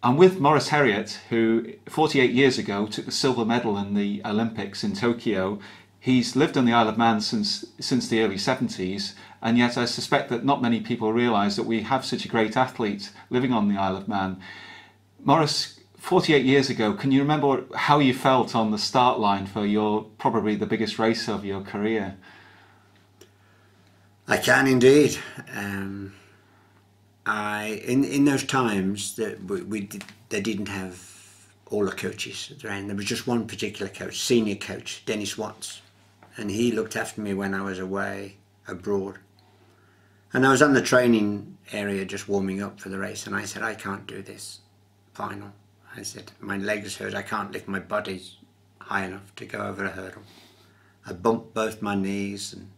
I'm with Maurice Herriot, who 48 years ago took the silver medal in the Olympics in Tokyo. He's lived on the Isle of Man since the early 70s, and yet I suspect that not many people realise that we have such a great athlete living on the Isle of Man. Maurice, 48 years ago, can you remember how you felt on the start line for your probably the biggest race of your career? I can indeed. In those times that they didn't have all the coaches around. There was just one particular coach, senior coach, Dennis Watts, and he looked after me when I was away abroad. And I was on the training area just warming up for the race, and I said, I can't do this final. I said, my legs hurt, I can't lift my body high enough to go over a hurdle. I bumped both my knees, and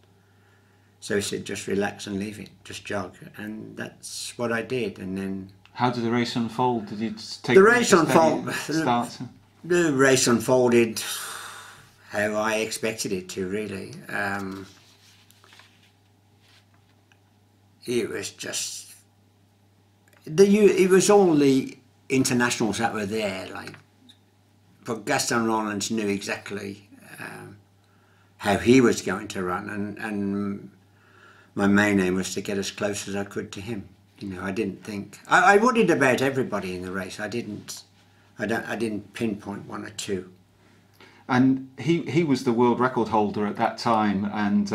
so he said, just relax and leave it, just jog. And that's what I did. And then... How did the race unfold? Did you take the race unfolded? Start? The race unfolded how I expected it to, really. It was just... it was all the internationals that were there, like, but Gaston Rollins knew exactly how he was going to run, and my main aim was to get as close as I could to him. You know, I didn't think... I worried about everybody in the race. I didn't pinpoint one or two. And he was the world record holder at that time, and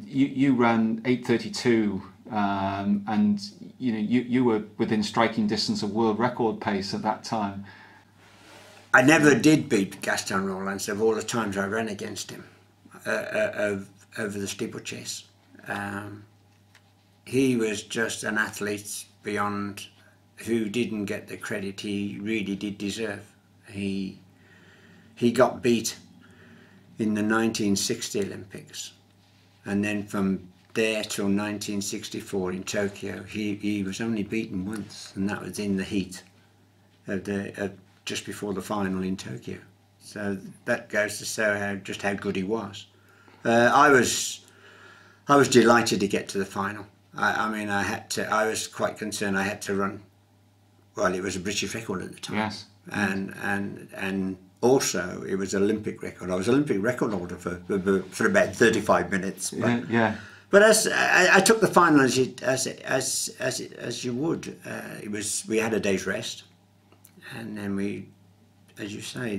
you ran 8:32, and you were within striking distance of world record pace at that time. I never did beat Gaston Rollins of all the times I ran against him over the steeplechase. He was just an athlete beyond, who didn't get the credit he really did deserve. He got beat in the 1960 Olympics, and then from there till 1964 in Tokyo, he was only beaten once, and that was in the heat of just before the final in Tokyo. So that goes to show just how good he was. I was delighted to get to the final. I mean, I was quite concerned I had to run, well, it was a British record at the time. Yes. And also it was Olympic record. I was Olympic record holder for about 35 minutes. But, yeah. But as I took the final as you would. We had a day's rest, and then we, as you say,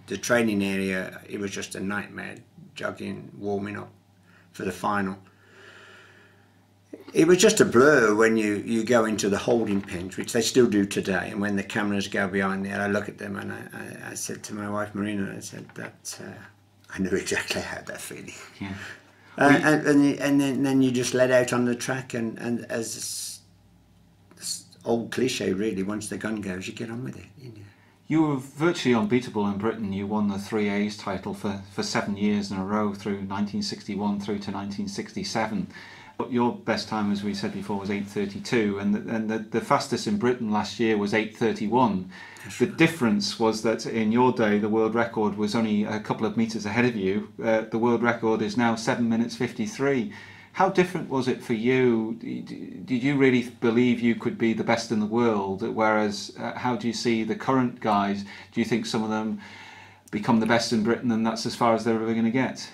the training area, it was just a nightmare, jogging, warming up for the final. It was just a blur when you go into the holding pens, which they still do today, and when the cameras go behind there, I look at them and I said to my wife Marina, I said that I knew exactly how that feeling. Yeah. And then you just let out on the track, and as this old cliche really, once the gun goes, you get on with it. You know. You were virtually unbeatable in Britain. You won the 3A's title for 7 years in a row through 1961 through to 1967. Your best time, as we said before, was 8:32, and the fastest in Britain last year was 8:31. The difference was that in your day the world record was only a couple of metres ahead of you. The world record is now 7 minutes 53. How different was it for you? Did you really believe you could be the best in the world? Whereas, how do you see the current guys? Do you think some of them become the best in Britain and that's as far as they're ever going to get?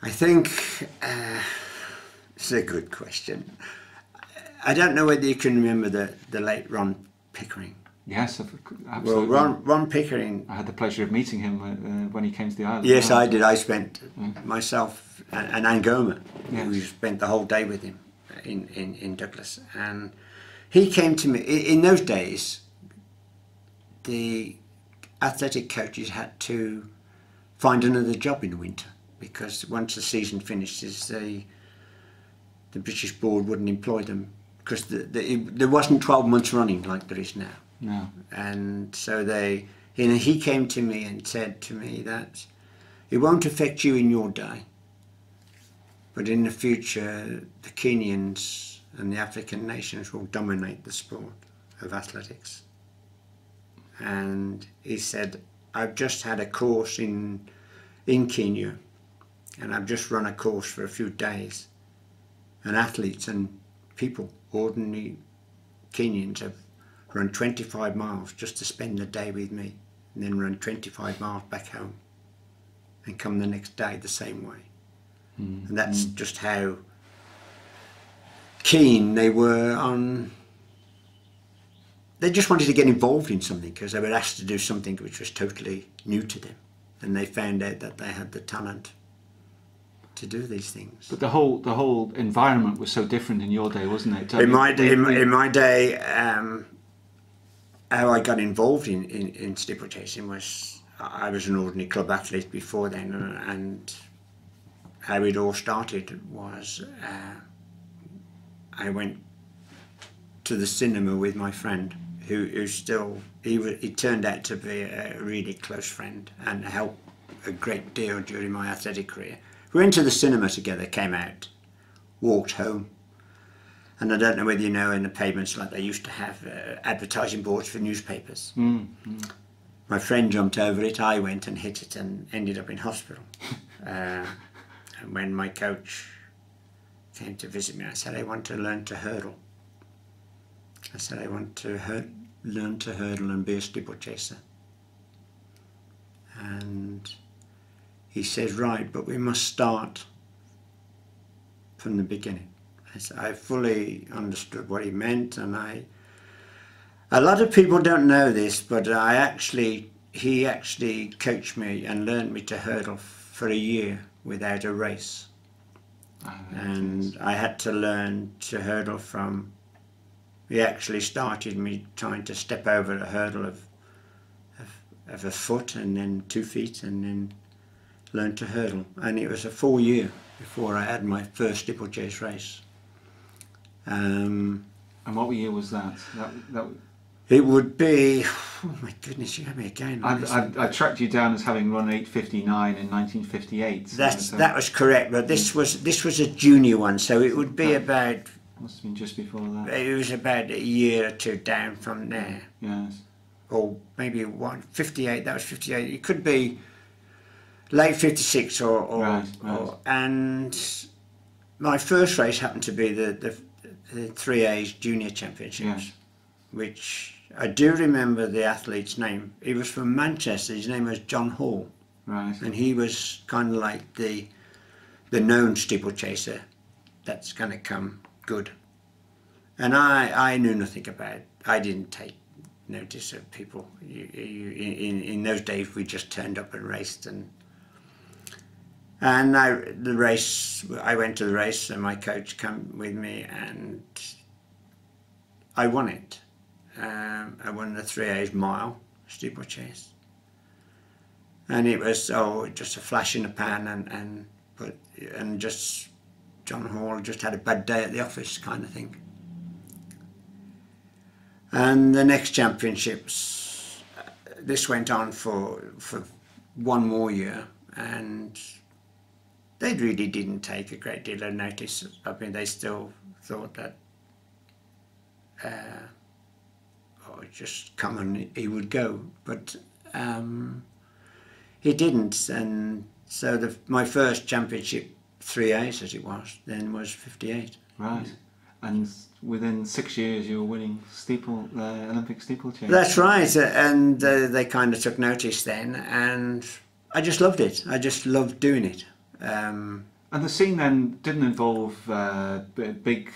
I think... it's a good question. I don't know whether you can remember the late Ron Pickering. Yes, absolutely. Well, Ron Pickering... I had the pleasure of meeting him when he came to the island. Yes, I did. I spent myself and Angoma, yes. who spent the whole day with him in Douglas. And he came to me... In those days, the athletic coaches had to find another job in the winter, because once the season finishes, the British board wouldn't employ them, because there wasn't 12 months running like there is now. No. And so he came to me and said to me that it won't affect you in your day, but in the future the Kenyans and the African nations will dominate the sport of athletics. And he said, I've just had a course in Kenya, and I've just run a course for a few days, and athletes and people, ordinary Kenyans, have run 25 miles just to spend the day with me, and then run 25 miles back home and come the next day the same way. And that's just how keen they were on. They just wanted to get involved in something because they were asked to do something which was totally new to them, and they found out that they had the talent to do these things. But the whole environment was so different in your day, wasn't it? In my day, how I got involved in steeplechasing was, I was an ordinary club athlete before then, and how it all started was I went to the cinema with my friend, who still, he turned out to be a really close friend and helped a great deal during my athletic career. We went to the cinema together, came out, walked home, and I don't know whether you know, in the pavements like they used to have advertising boards for newspapers. My friend jumped over it, I went and hit it and ended up in hospital. And when my coach came to visit me, I said, I want to learn to hurdle. I said, I want to learn to hurdle and be a steeplechaser. And he says, right, but we must start from the beginning. I fully understood what he meant, and a lot of people don't know this, but he actually coached me and learned me to hurdle for a year without a race. And I had to learn to hurdle from, he actually started me trying to step over a hurdle of a foot and then 2 feet, and then learn to hurdle. And it was a full year before I had my first steeplechase race. And what year was that? It would be, oh my goodness, you had me again. I tracked you down as having run 8:59 in 1958. That was correct, but this was a junior one, so it would be about. Must have been just before that. It was about a year or two down from there. Yes. Or maybe 58. That was 58. It could be late 56 or right. And my first race happened to be the 3A's Junior Championships, yes, which I do remember the athlete's name. He was from Manchester. His name was John Hall. Right. And he was kind of like the known steeplechaser that's going to come good. And I knew nothing about it. I didn't take notice of people. In those days, we just turned up and raced. And I went to the race, and my coach came with me, and I won it. I won the 3A's mile steeplechase, and it was just a flash in the pan, and just John Hall just had a bad day at the office kind of thing. And the next championships, this went on for one more year, and they really didn't take a great deal of notice. I mean, they still thought that just come and he would go, but he didn't. And so my first championship 3A's, as it was then, was 58. Right. And within 6 years you were winning Olympic steeplechase. That's right, and they kind of took notice then, and I just loved it. I just loved doing it. And the scene then didn't involve big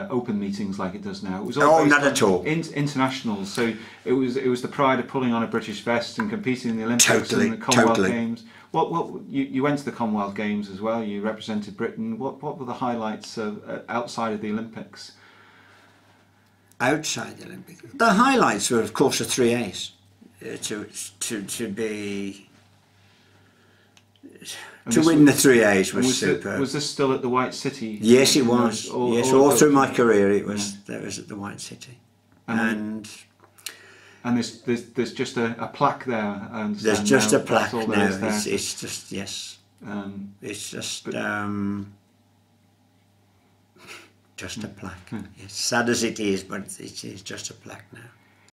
open meetings like it does now. It was all not at all. Internationals. So it was the pride of pulling on a British vest and competing in the Olympics and the Commonwealth Games. You went to the Commonwealth Games as well. You represented Britain. What were the highlights outside of the Olympics? Outside the Olympics, the highlights were, of course, the 3A's. To win the 3A's was superb. Was this still at the White City? Yes, it was. All through my career, it was. That was at the White City, and there's just a plaque there. There's just a plaque now. It's just yes. It's just just a plaque. Yes. Sad as it is, but it is just a plaque now.